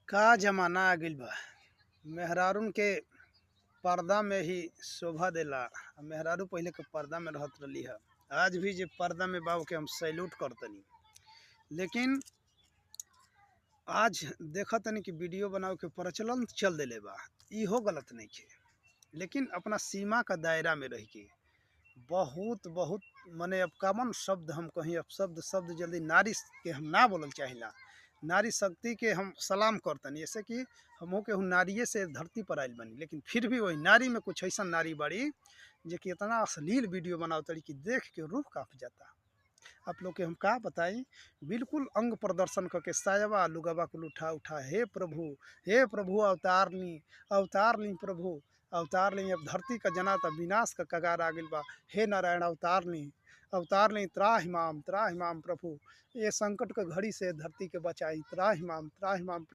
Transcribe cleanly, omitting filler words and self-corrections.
का जमाना आ गइल बा। मेहरारून के पर्दा में ही शोभा देला। मेहरारू पहिले के पर्दा में रहत रहली है। आज भी जे पर्दा में बा ओके हम सैल्यूट करतनी। लेकिन आज देखतनी कि वीडियो बनावे के प्रचलन चल देले बा। इहो गलत नइखे, लेकिन अपना सीमा का दायरा में रह के बहुत बहुत मने अब कॉमन शब्द हम कहीं अपशब्द शब्द जल्दी नारी के हम ना बोलल चाहिला। नारी शक्ति के हम सलाम करतनी, ऐसे कि हमहू के नारिये से धरती पर आइल बनी, लेकिन फिर भी वही नारी में कुछ ऐसा नारी बड़ी जे कि इतना अश्लील वीडियो बनावतड़ी कि देख के रूह कांप जाता। आप लोग के हम का बताई, बिल्कुल अंग प्रदर्शन करके सायवा लुगवा कुल उठा उठा हे प्रभु अवतार ली प्रभु अवतार ली। अब धरती का जना था विनाश का कगार आ गइल बा। हे नारायण अवतार ली त्राहिमाम प्रभु, ये संकट के घड़ी से धरती के बचाई त्राहिमाम।